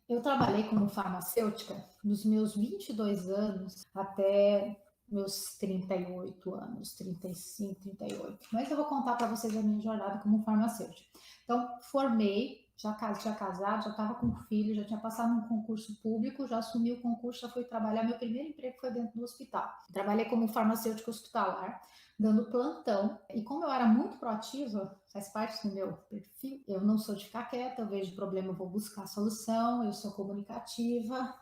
Eu trabalhei como farmacêutica dos meus 22 anos até meus 38 anos, 35, 38. Mas eu vou contar para vocês a minha jornada como farmacêutica. Então, formei, já tinha casado, já estava com filho, já tinha passado num concurso público, já assumi o concurso, já fui trabalhar. Meu primeiro emprego foi dentro do hospital. Trabalhei como farmacêutica hospitalar, dando plantão. E como eu era muito proativa, faz parte do meu perfil, eu não sou de ficar quieta, eu vejo problema, eu vou buscar a solução, eu sou comunicativa,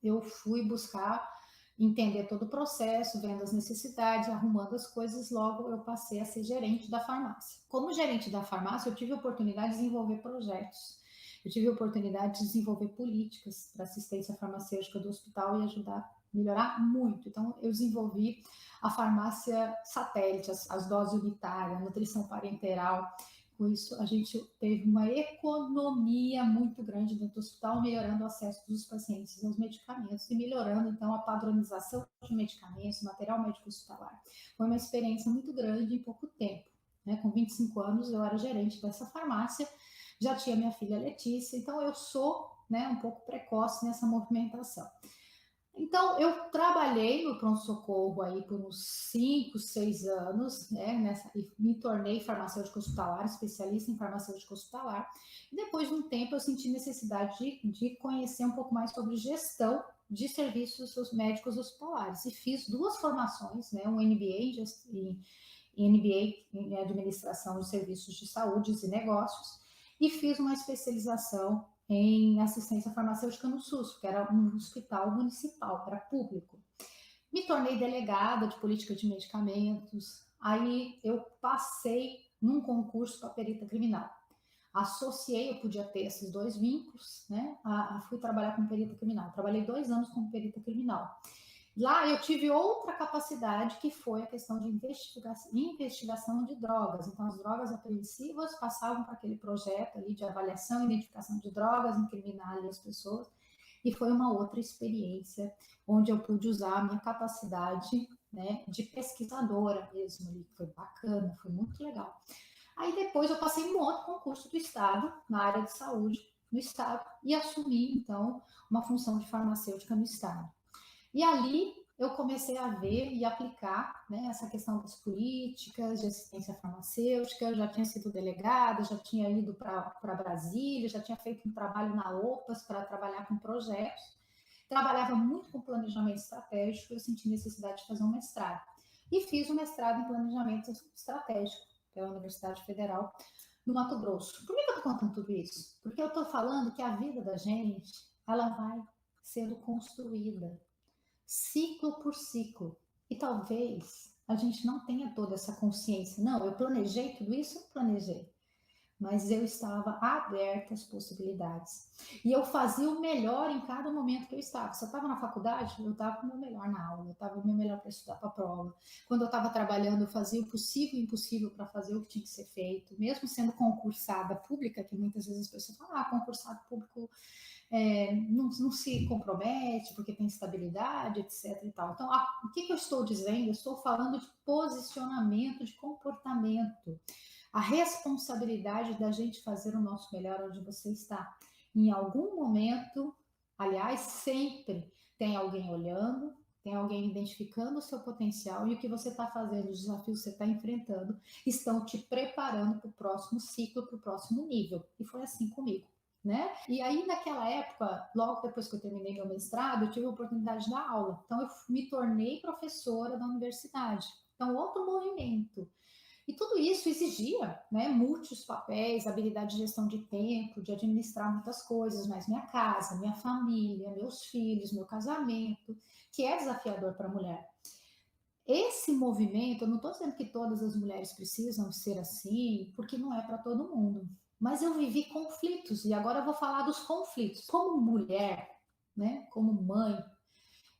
eu fui buscar entender todo o processo, vendo as necessidades, arrumando as coisas, logo eu passei a ser gerente da farmácia. Como gerente da farmácia, eu tive a oportunidade de desenvolver projetos, eu tive a oportunidade de desenvolver políticas para assistência farmacêutica do hospital e ajudar a melhorar muito. Então, eu desenvolvi a farmácia satélite, as doses unitárias, a nutrição parenteral. Com isso, a gente teve uma economia muito grande dentro do hospital, melhorando o acesso dos pacientes aos medicamentos e melhorando, então, a padronização de medicamentos, material médico hospitalar. Foi uma experiência muito grande em pouco tempo. Né? Com 25 anos, eu era gerente dessa farmácia, já tinha minha filha Letícia, então eu sou, né, um pouco precoce nessa movimentação. Então, eu trabalhei no pronto-socorro aí por uns 5, 6 anos, né, e me tornei farmacêutica hospitalar, especialista em farmacêutica hospitalar. E depois de um tempo, eu senti necessidade de conhecer um pouco mais sobre gestão de serviços médicos hospitalares. E fiz duas formações, né, um MBA em Administração de Serviços de Saúde e Negócios, e fiz uma especialização em assistência farmacêutica no SUS, que era um hospital municipal, era público. Me tornei delegada de política de medicamentos, aí eu passei num concurso para perita criminal. Associei, eu podia ter esses dois vínculos, né? Fui trabalhar com perita criminal. Trabalhei 2 anos como perita criminal. Lá eu tive outra capacidade que foi a questão de investigação de drogas. Então, as drogas apreensivas passavam para aquele projeto ali de avaliação e identificação de drogas, incriminar ali as pessoas. E foi uma outra experiência onde eu pude usar a minha capacidade, né, de pesquisadora mesmo ali, que foi bacana, foi muito legal. Aí depois eu passei em um outro concurso do Estado, na área de saúde, no Estado, e assumi, então, uma função de farmacêutica no Estado. E ali eu comecei a ver e aplicar, né, essa questão das políticas de assistência farmacêutica. Eu já tinha sido delegada, já tinha ido para Brasília, já tinha feito um trabalho na OPAS para trabalhar com projetos. Trabalhava muito com planejamento estratégico, eu senti necessidade de fazer um mestrado. E fiz um mestrado em planejamento estratégico pela Universidade Federal do Mato Grosso. Por que eu estou contando tudo isso? Porque eu estou falando que a vida da gente, ela vai sendo construída ciclo por ciclo. E talvez a gente não tenha toda essa consciência. Não, eu planejei tudo isso, eu planejei. Mas eu estava aberta às possibilidades. E eu fazia o melhor em cada momento que eu estava. Se eu estava na faculdade, eu estava o meu melhor na aula, eu estava o meu melhor para estudar para a prova. Quando eu estava trabalhando, eu fazia o possível e o impossível para fazer o que tinha que ser feito, mesmo sendo concursada pública, que muitas vezes as pessoas falam, concursado público não se compromete porque tem estabilidade, etc. E tal. Então, o que eu estou dizendo? Eu estou falando de posicionamento, de comportamento. A responsabilidade da gente fazer o nosso melhor onde você está. Em algum momento, aliás, sempre tem alguém olhando, tem alguém identificando o seu potencial e o que você está fazendo, os desafios que você está enfrentando, estão te preparando para o próximo ciclo, para o próximo nível. E foi assim comigo. Né? E aí, naquela época, logo depois que eu terminei meu mestrado, eu tive a oportunidade de dar aula. Então, eu me tornei professora da universidade. Então, outro movimento. E tudo isso exigia, né, múltiplos papéis, habilidade de gestão de tempo, de administrar muitas coisas, mas minha casa, minha família, meus filhos, meu casamento, que é desafiador para a mulher. Esse movimento, eu não estou dizendo que todas as mulheres precisam ser assim, porque não é para todo mundo. Mas eu vivi conflitos, e agora eu vou falar dos conflitos. Como mulher, né, como mãe,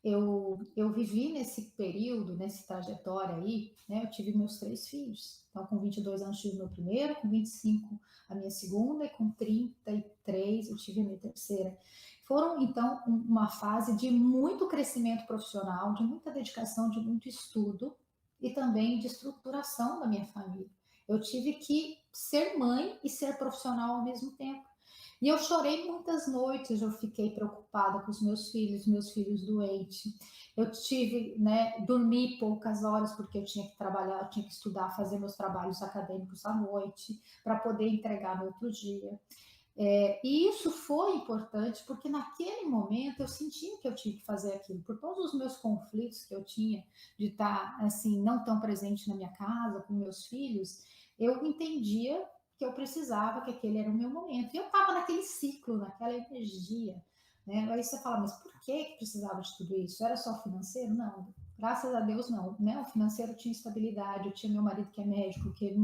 eu vivi nesse período, nessa trajetória aí, né, eu tive meus 3 filhos. Então, com 22 anos tive meu primeiro, com 25 a minha segunda, e com 33 eu tive a minha terceira. Foram, então, uma fase de muito crescimento profissional, de muita dedicação, de muito estudo, e também de estruturação da minha família. Eu tive que ser mãe e ser profissional ao mesmo tempo. E eu chorei muitas noites, eu fiquei preocupada com os meus filhos doentes. Eu tive, né, dormi poucas horas porque eu tinha que trabalhar, eu tinha que estudar, fazer meus trabalhos acadêmicos à noite para poder entregar no outro dia. E isso foi importante porque naquele momento eu sentia que eu tinha que fazer aquilo, por todos os meus conflitos que eu tinha de estar assim não tão presente na minha casa com meus filhos, eu entendia que eu precisava, que aquele era o meu momento. E eu estava naquele ciclo, naquela energia, né? Aí você fala, mas por que precisava de tudo isso? Era só financeiro? Não, graças a Deus não, né? O financeiro tinha estabilidade, eu tinha meu marido que é médico, que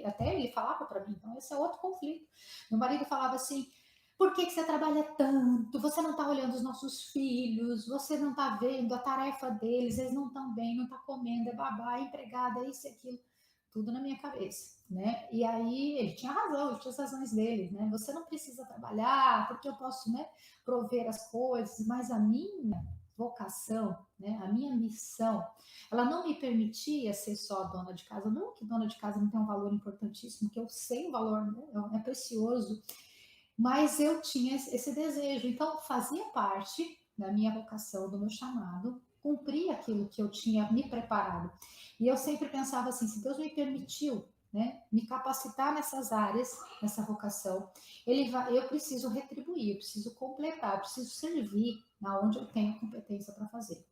até ele falava para mim, então esse é outro conflito. Meu marido falava assim: por que você trabalha tanto? Você não está olhando os nossos filhos, você não está vendo a tarefa deles, eles não estão bem, não estão comendo, é babá, é empregada, é isso e aquilo. Tudo na minha cabeça, né? E aí ele tinha razão, ele tinha as razões dele, né? Você não precisa trabalhar, porque eu posso, né, prover as coisas, mas a minha vocação, né, a minha missão, ela não me permitia ser só dona de casa. Não que dona de casa não tem um valor importantíssimo, que eu sei o valor, né, é precioso, mas eu tinha esse desejo, então fazia parte da minha vocação, do meu chamado, cumprir aquilo que eu tinha me preparado. E eu sempre pensava assim, se Deus me permitiu, né, me capacitar nessas áreas, nessa vocação, eu preciso retribuir, eu preciso completar, eu preciso servir na onde eu tenho competência para fazer.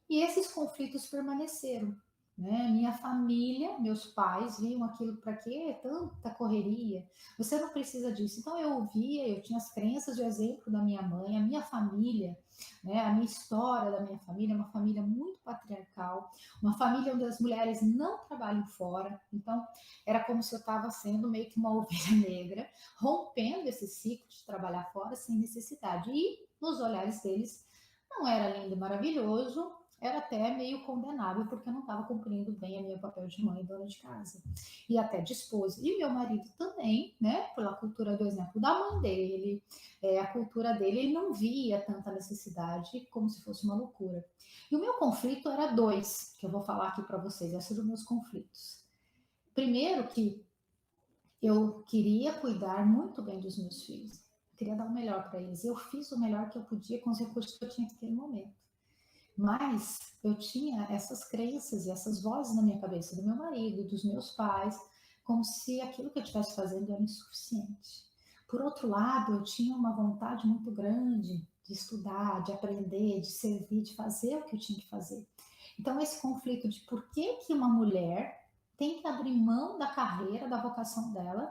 E esses conflitos permaneceram. Né? Minha família, meus pais viam aquilo, para que tanta correria? Você não precisa disso. Então eu ouvia, eu tinha as crenças e o exemplo da minha mãe, a minha família, né? A minha história da minha família, uma família muito patriarcal, uma família onde as mulheres não trabalham fora. Então era como se eu estava sendo meio que uma ovelha negra, rompendo esse ciclo de trabalhar fora sem necessidade. E nos olhares deles não era lindo e maravilhoso, era até meio condenável, porque eu não estava cumprindo bem o meu papel de mãe e dona de casa. E até de esposa. E meu marido também, né, pela cultura do exemplo da mãe dele, a cultura dele, ele não via tanta necessidade como se fosse uma loucura. E o meu conflito era dois, que eu vou falar aqui para vocês, esses são os meus conflitos. Primeiro que eu queria cuidar muito bem dos meus filhos, eu queria dar o melhor para eles. Eu fiz o melhor que eu podia com os recursos que eu tinha naquele momento. Mas eu tinha essas crenças e essas vozes na minha cabeça, do meu marido, dos meus pais, como se aquilo que eu estivesse fazendo era insuficiente. Por outro lado, eu tinha uma vontade muito grande de estudar, de aprender, de servir, de fazer o que eu tinha que fazer. Então, esse conflito de por que uma mulher tem que abrir mão da carreira, da vocação dela,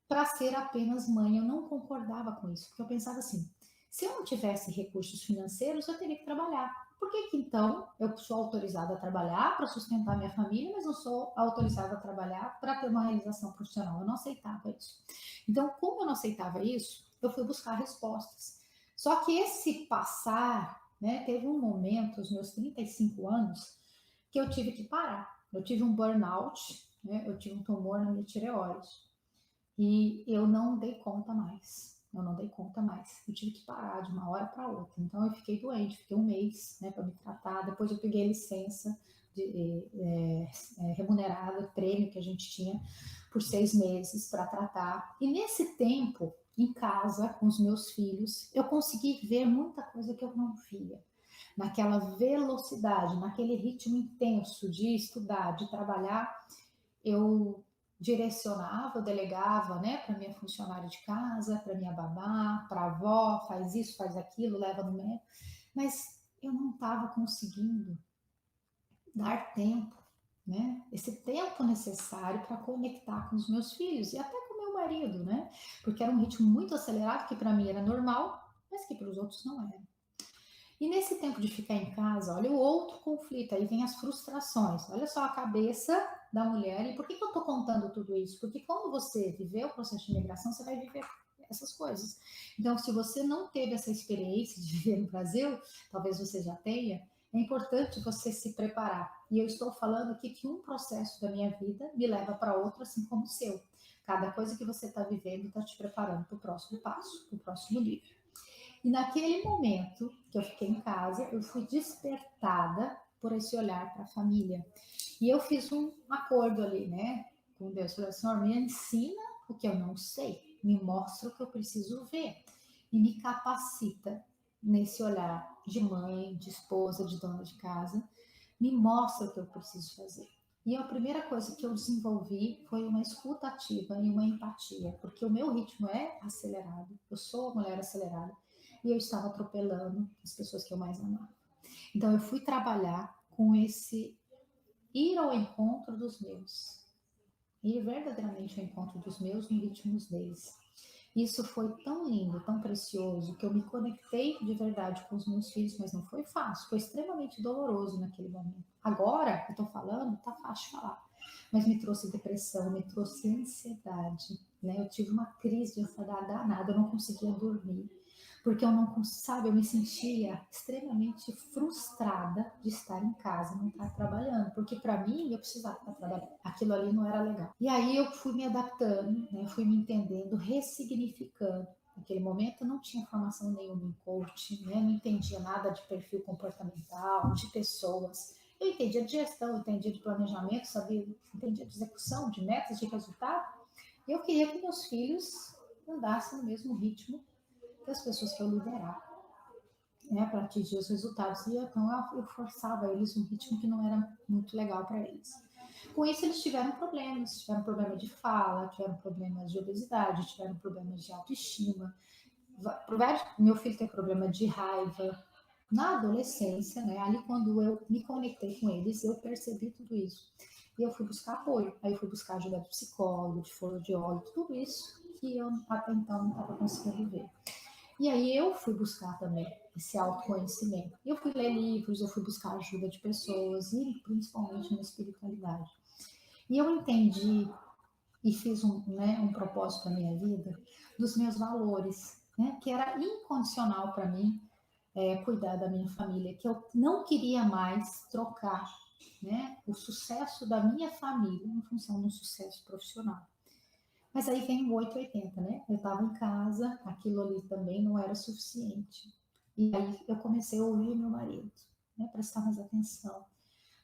para ser apenas mãe, eu não concordava com isso, porque eu pensava assim: se eu não tivesse recursos financeiros, eu teria que trabalhar. Por que que então eu sou autorizada a trabalhar para sustentar minha família, mas não sou autorizada a trabalhar para ter uma realização profissional? Eu não aceitava isso. Então, como eu não aceitava isso, eu fui buscar respostas. Só que esse passar, né, teve um momento, aos meus 35 anos, que eu tive que parar. Eu tive um burnout, né, eu tive um tumor na minha tireoide. E eu não dei conta mais. Eu não dei conta mais. Eu tive que parar de uma hora para outra. Então eu fiquei doente, fiquei um mês, né, para me tratar. Depois eu peguei licença remunerada, prêmio que a gente tinha por 6 meses para tratar. E nesse tempo, em casa, com os meus filhos, eu consegui ver muita coisa que eu não via. Naquela velocidade, naquele ritmo intenso de estudar, de trabalhar, eu direcionava, eu delegava, né, para minha funcionária de casa, para minha babá, para a avó, faz isso, faz aquilo, leva no médico, mas eu não estava conseguindo dar tempo, né, esse tempo necessário para conectar com os meus filhos e até com o meu marido, né, porque era um ritmo muito acelerado que para mim era normal, mas que para os outros não era. E nesse tempo de ficar em casa, olha o outro conflito, aí vem as frustrações. Olha só a cabeça da mulher. E por que eu estou contando tudo isso? Porque quando você viver o processo de migração, você vai viver essas coisas. Então, se você não teve essa experiência de viver no Brasil, talvez você já tenha, é importante você se preparar. E eu estou falando aqui que um processo da minha vida me leva para outro, assim como o seu. Cada coisa que você está vivendo está te preparando para o próximo passo, para o próximo nível. E naquele momento que eu fiquei em casa, eu fui despertada por esse olhar para a família. E eu fiz um acordo ali, né, com Deus. Falei, Senhor, me ensina o que eu não sei. me mostra o que eu preciso ver e me capacita nesse olhar de mãe, de esposa, de dona de casa, me mostra o que eu preciso fazer. E a primeira coisa que eu desenvolvi foi uma escuta ativa e uma empatia, porque o meu ritmo é acelerado, eu sou uma mulher acelerada, e eu estava atropelando as pessoas que eu mais amava. Então eu fui trabalhar com esse ir ao encontro dos meus, ir verdadeiramente ao encontro dos meus no ritmo deles. Isso foi tão lindo, tão precioso, que eu me conectei de verdade com os meus filhos, mas não foi fácil, foi extremamente doloroso naquele momento. Agora que eu tô falando, tá fácil de falar, mas me trouxe depressão, me trouxe ansiedade, né? Eu tive uma crise de ansiedade danada, eu não conseguia dormir, porque eu não, sabe, eu me sentia extremamente frustrada de estar em casa, não estar trabalhando, porque para mim eu precisava estar trabalhando, aquilo ali não era legal. E aí eu fui me adaptando, né, fui me entendendo, ressignificando. Naquele momento eu não tinha formação nenhuma em coaching, né, não entendia nada de perfil comportamental, de pessoas. Eu entendia de gestão, eu entendia de planejamento, sabia, entendia de execução, de metas, de resultado. E eu queria que meus filhos andassem no mesmo ritmo das pessoas que eu liderava, né, para atingir os resultados. E então eu forçava eles um ritmo que não era muito legal para eles. Com isso, eles tiveram problema de fala, tiveram problemas de obesidade, tiveram problemas de autoestima. Meu filho tem problema de raiva. Na adolescência, né, ali quando eu me conectei com eles, eu percebi tudo isso. E eu fui buscar apoio. Aí eu fui buscar ajuda de psicólogo, de fonoaudiólogo, tudo isso que eu até então não estava conseguindo ver. E aí eu fui buscar também esse autoconhecimento. Eu fui ler livros, eu fui buscar ajuda de pessoas, e principalmente na espiritualidade. E eu entendi e fiz um propósito na minha vida dos meus valores, né, que era incondicional para mim, cuidar da minha família, que eu não queria mais trocar, né, o sucesso da minha família em função do sucesso profissional. Mas aí vem o 880, né? Eu estava em casa, aquilo ali também não era suficiente. E aí eu comecei a ouvir meu marido, né? Prestar mais atenção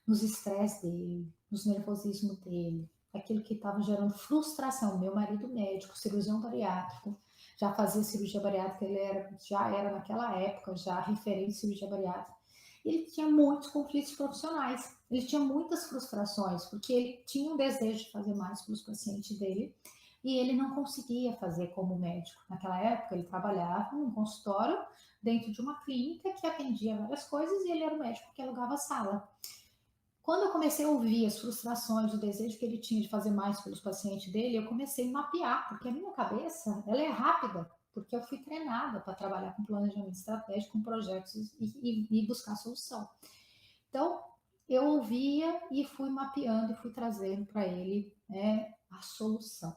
nos estresses dele, nos nervosismos dele, aquilo que estava gerando frustração. Meu marido médico, cirurgião bariátrico, já fazia cirurgia bariátrica, já era naquela época já referente em cirurgia bariátrica. Ele tinha muitos conflitos profissionais, ele tinha muitas frustrações, porque ele tinha um desejo de fazer mais para os pacientes dele, e ele não conseguia fazer como médico. Naquela época, ele trabalhava num consultório dentro de uma clínica que atendia várias coisas, e ele era o médico que alugava a sala. Quando eu comecei a ouvir as frustrações, o desejo que ele tinha de fazer mais pelos pacientes dele, eu comecei a mapear, porque a minha cabeça, ela é rápida, porque eu fui treinada para trabalhar com planejamento estratégico, com projetos e buscar solução. Então, eu ouvia e fui mapeando e fui trazendo para ele, né, a solução.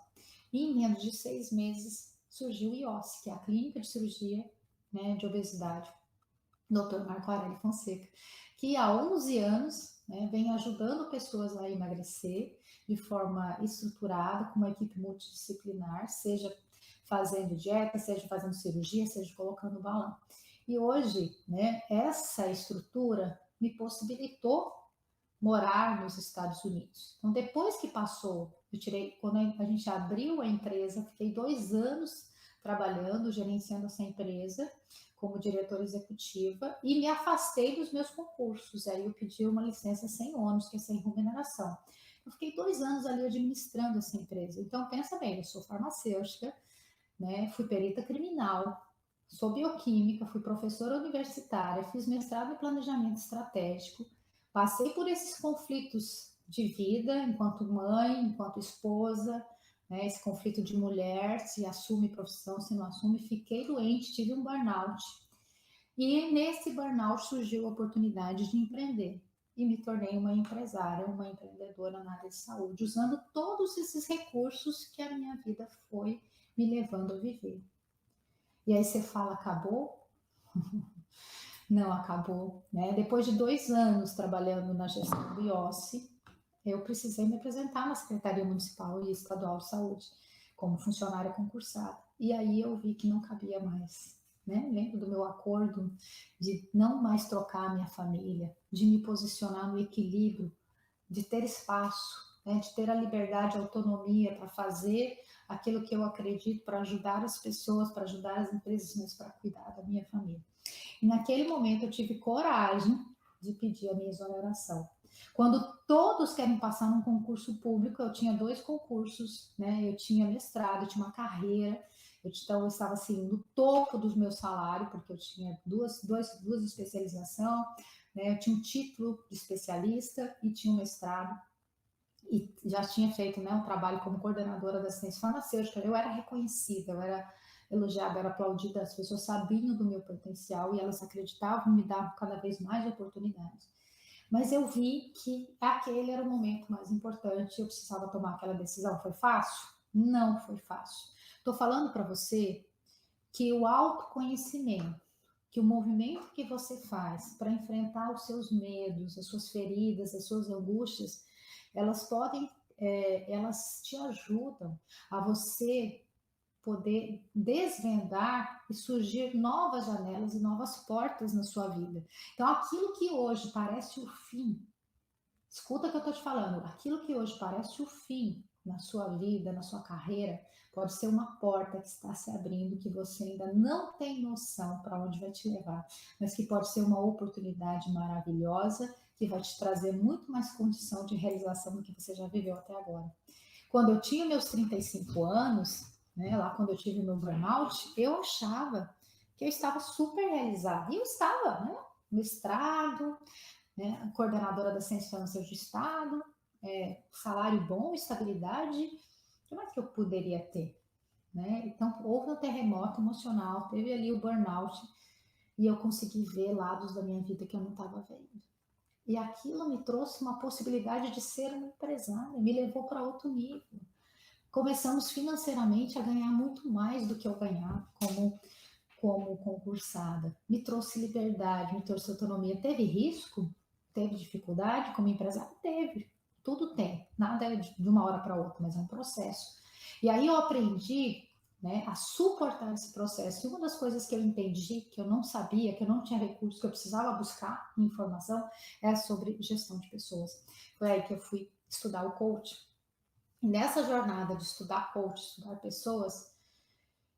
E em menos de 6 meses surgiu o IOS, que é a Clínica de Cirurgia, né, de Obesidade, Dr. Marco Aurélio Fonseca, que há 11 anos, né, vem ajudando pessoas a emagrecer de forma estruturada, com uma equipe multidisciplinar, seja fazendo dieta, seja fazendo cirurgia, seja colocando balão. E hoje, né, essa estrutura me possibilitou morar nos Estados Unidos. Então, depois que passou, quando a gente abriu a empresa, fiquei 2 anos trabalhando, gerenciando essa empresa como diretora executiva e me afastei dos meus concursos. Aí eu pedi uma licença sem ônus, que é sem remuneração. Eu fiquei 2 anos ali administrando essa empresa. Então, pensa bem, eu sou farmacêutica, né? Fui perita criminal, sou bioquímica, fui professora universitária, fiz mestrado em planejamento estratégico, passei por esses conflitos de vida enquanto mãe, enquanto esposa, né, esse conflito de mulher, se assume profissão, se não assume, fiquei doente, tive um burnout. E nesse burnout surgiu a oportunidade de empreender. E me tornei uma empresária, uma empreendedora na área de saúde, usando todos esses recursos que a minha vida foi me levando a viver. E aí você fala, acabou? Não acabou, né? Depois de 2 anos trabalhando na gestão do IOSSE, eu precisei me apresentar na Secretaria Municipal e Estadual de Saúde como funcionária concursada. E aí eu vi que não cabia mais, né? Lembro do meu acordo de não mais trocar a minha família, de me posicionar no equilíbrio, de ter espaço, né, de ter a liberdade, a autonomia para fazer aquilo que eu acredito, para ajudar as pessoas, para ajudar as empresas, mas para cuidar da minha família. E naquele momento eu tive coragem de pedir a minha exoneração. Quando todos querem passar num concurso público, eu tinha 2 concursos, né? Eu tinha mestrado, eu tinha uma carreira, então eu estava assim no topo do meu salário, porque eu tinha duas especializações, né? Eu tinha um título de especialista e tinha um mestrado e já tinha feito, né, um trabalho como coordenadora da assistência farmacêutica. Eu era reconhecida, eu era elogiada, era aplaudida, as pessoas sabiam do meu potencial e elas acreditavam, me davam cada vez mais oportunidades. Mas eu vi que aquele era o momento mais importante, eu precisava tomar aquela decisão. Foi fácil? Não foi fácil. Estou falando para você que o autoconhecimento, que o movimento que você faz para enfrentar os seus medos, as suas feridas, as suas angústias, elas podem, elas te ajudam a você poder desvendar e surgir novas janelas e novas portas na sua vida. Então, aquilo que hoje parece o fim, escuta o que eu estou te falando, aquilo que hoje parece o fim na sua vida, na sua carreira, pode ser uma porta que está se abrindo, que você ainda não tem noção para onde vai te levar, mas que pode ser uma oportunidade maravilhosa, que vai te trazer muito mais condição de realização do que você já viveu até agora. Quando eu tinha meus 35 anos, né, lá quando eu tive meu burnout, eu achava que eu estava super realizada. E eu estava, né? Mestrado, né, coordenadora da Ciência Farmacêutica do Estado, salário bom, estabilidade, o que mais que eu poderia ter? Né? Então, houve um terremoto emocional, teve ali o burnout, e eu consegui ver lados da minha vida que eu não estava vendo. E aquilo me trouxe uma possibilidade de ser uma empresária, me levou para outro nível. Começamos financeiramente a ganhar muito mais do que eu ganhava como concursada. Me trouxe liberdade, me trouxe autonomia. Teve risco? Teve dificuldade como empresário? Teve. Tudo tem. Nada é de uma hora para outra, mas é um processo. E aí eu aprendi, né, a suportar esse processo. E uma das coisas que eu entendi, que eu não sabia, que eu não tinha recursos, que eu precisava buscar informação, é sobre gestão de pessoas. Foi aí que eu fui estudar o coaching. E nessa jornada de estudar coaching, estudar pessoas,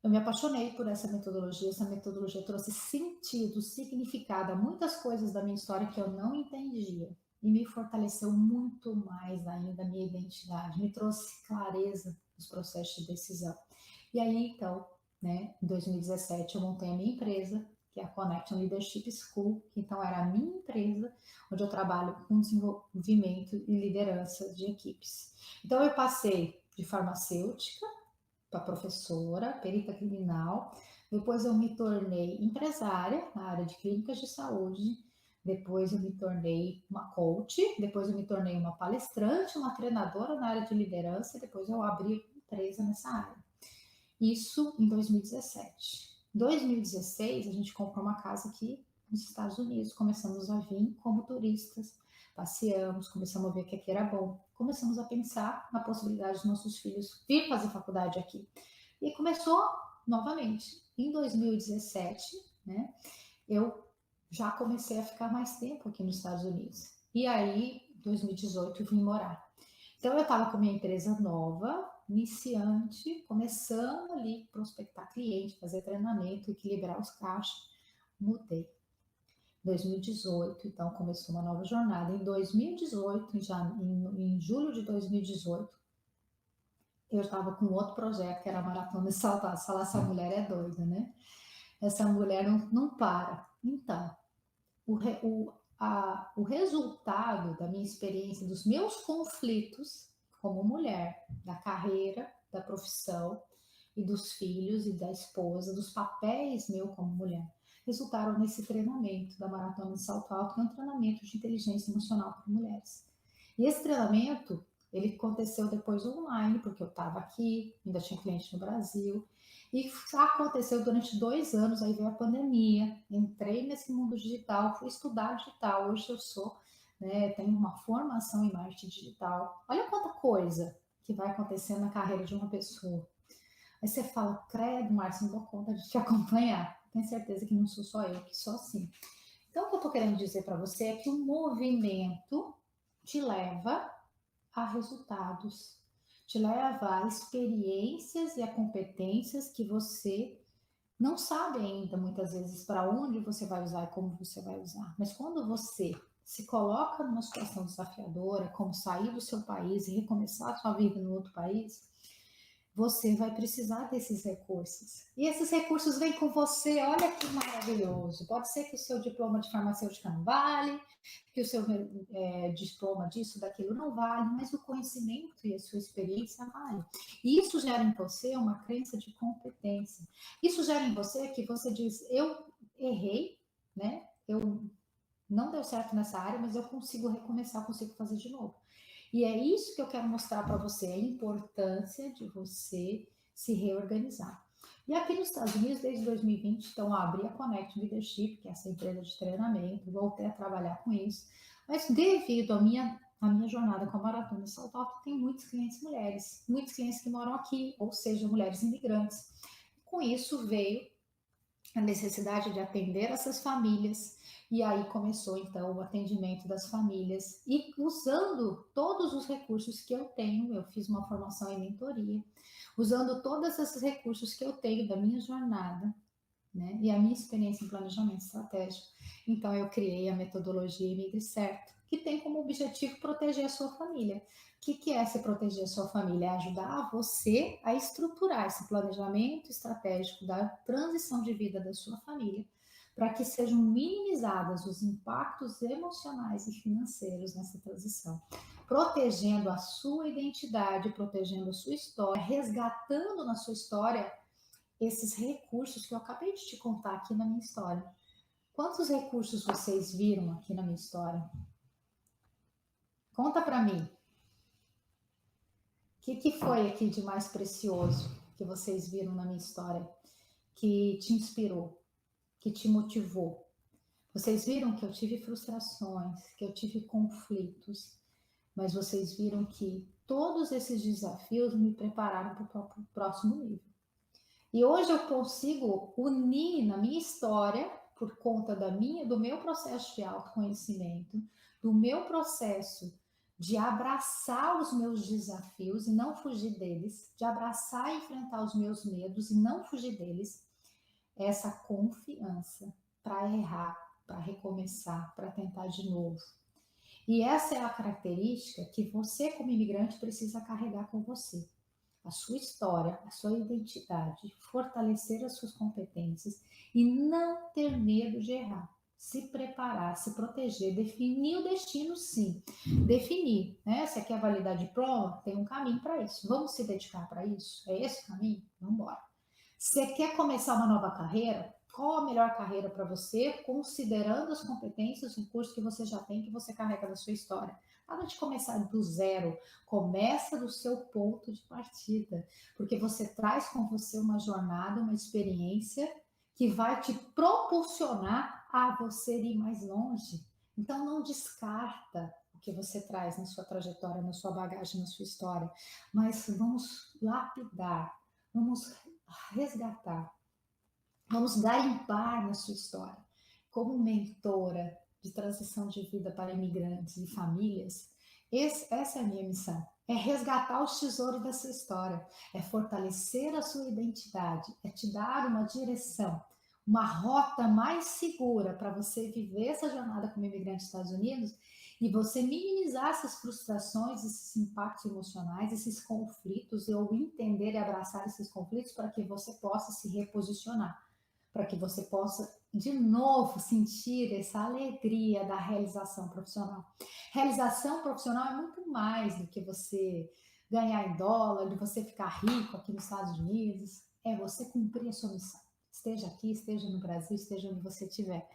eu me apaixonei por essa metodologia. Essa metodologia trouxe sentido, significado a muitas coisas da minha história que eu não entendia. E me fortaleceu muito mais ainda a minha identidade. Me trouxe clareza nos processos de decisão. E aí, então, né, em 2017, eu montei a minha empresa, que é a Connection Leadership School, que então era a minha empresa, onde eu trabalho com desenvolvimento e liderança de equipes. Então, eu passei de farmacêutica para professora, perita criminal. Depois eu me tornei empresária na área de clínicas de saúde. Depois eu me tornei uma coach. Depois eu me tornei uma palestrante, uma treinadora na área de liderança. Depois eu abri uma empresa nessa área. Isso em 2017. Em 2016 a gente comprou uma casa aqui nos Estados Unidos. Começamos a vir como turistas. Passeamos, começamos a ver que aqui era bom. Começamos a pensar na possibilidade dos nossos filhos vir fazer faculdade aqui. E começou novamente. Em 2017, né, eu já comecei a ficar mais tempo aqui nos Estados Unidos. E aí, em 2018, eu vim morar. Então, eu estava com minha empresa nova, iniciante, começando ali, prospectar cliente, fazer treinamento, equilibrar os caixas. Mudei. 2018, então começou uma nova jornada. Em 2018, já em julho de 2018, eu estava com outro projeto, que era a Maratona de Saltados. Falar, essa mulher é doida, né? Essa mulher não para. Então, o resultado da minha experiência, dos meus conflitos como mulher, da carreira, da profissão e dos filhos e da esposa, dos papéis meu como mulher, resultaram nesse treinamento da Maratona de Salto Alto, que é um treinamento de inteligência emocional para mulheres. E esse treinamento, ele aconteceu depois online, porque eu estava aqui, ainda tinha cliente no Brasil, e aconteceu durante 2 anos, aí veio a pandemia, entrei nesse mundo digital, fui estudar digital, hoje eu sou, né, tenho uma formação em marketing digital. Olha quanta coisa que vai acontecendo na carreira de uma pessoa. Aí você fala, credo, Márcio, não dou conta de te acompanhar. Tenho certeza que não sou só eu, que sou assim. Então, o que eu estou querendo dizer para você é que o movimento te leva a resultados, te leva a experiências e a competências que você não sabe ainda muitas vezes para onde você vai usar e como você vai usar. Mas quando você se coloca numa situação desafiadora, como sair do seu país e recomeçar a sua vida no outro país, você vai precisar desses recursos. E esses recursos vêm com você, olha que maravilhoso. Pode ser que o seu diploma de farmacêutica não vale, que o seu diploma disso, daquilo não vale, mas o conhecimento e a sua experiência vale. E isso gera em você uma crença de competência. Isso gera em você que você diz, eu errei, né? Eu não deu certo nessa área, mas eu consigo recomeçar, eu consigo fazer de novo. E é isso que eu quero mostrar para você, a importância de você se reorganizar. E aqui nos Estados Unidos, desde 2020, então, eu abri a Connect Leadership, que é essa empresa de treinamento, voltei a trabalhar com isso. Mas devido à minha jornada com a Maratona de São Paulo, tem muitos clientes mulheres, muitos clientes que moram aqui, ou seja, mulheres imigrantes. Com isso veio a necessidade de atender essas famílias, e aí começou então o atendimento das famílias, e usando todos os recursos que eu tenho, eu fiz uma formação em mentoria, usando todos esses recursos que eu tenho da minha jornada, né, e a minha experiência em planejamento estratégico. Então eu criei a metodologia Imigre Certo, que tem como objetivo proteger a sua família. O que é se proteger a sua família? É ajudar você a estruturar esse planejamento estratégico da transição de vida da sua família, para que sejam minimizados os impactos emocionais e financeiros nessa transição, protegendo a sua identidade, protegendo a sua história, resgatando na sua história esses recursos que eu acabei de te contar aqui na minha história. Quantos recursos vocês viram aqui na minha história? Conta para mim. O que foi aqui de mais precioso que vocês viram na minha história, que te inspirou, que te motivou? Vocês viram que eu tive frustrações, que eu tive conflitos, mas vocês viram que todos esses desafios me prepararam para o próximo nível. E hoje eu consigo unir na minha história, por conta do meu processo de autoconhecimento, do meu processo de abraçar os meus desafios e não fugir deles, de abraçar e enfrentar os meus medos e não fugir deles, essa confiança para errar, para recomeçar, para tentar de novo. E essa é a característica que você, como imigrante, precisa carregar com você. A sua história, a sua identidade, fortalecer as suas competências e não ter medo de errar. Se preparar, se proteger, definir o destino, sim. Definir, né? Você quer validar diploma? Tem um caminho para isso. Vamos se dedicar para isso? É esse o caminho? Vamos embora. Você quer começar uma nova carreira? Qual a melhor carreira para você, considerando as competências, o curso que você já tem, que você carrega da sua história? Nada de começar do zero, começa do seu ponto de partida, porque você traz com você uma jornada, uma experiência que vai te propulsionar a você ir mais longe. Então não descarta o que você traz na sua trajetória, na sua bagagem, na sua história, mas vamos lapidar, vamos resgatar, vamos garimpar na sua história. Como mentora de transição de vida para imigrantes e famílias, essa é a minha missão. É resgatar os tesouros dessa história, é fortalecer a sua identidade, é te dar uma direção, uma rota mais segura para você viver essa jornada como imigrante nos Estados Unidos e você minimizar essas frustrações, esses impactos emocionais, esses conflitos, ou entender e abraçar esses conflitos para que você possa se reposicionar, para que você possa de novo sentir essa alegria da realização profissional. Realização profissional é muito mais do que você ganhar em dólar, de você ficar rico aqui nos Estados Unidos, é você cumprir a sua missão. Esteja aqui, esteja no Brasil, esteja onde você estiver.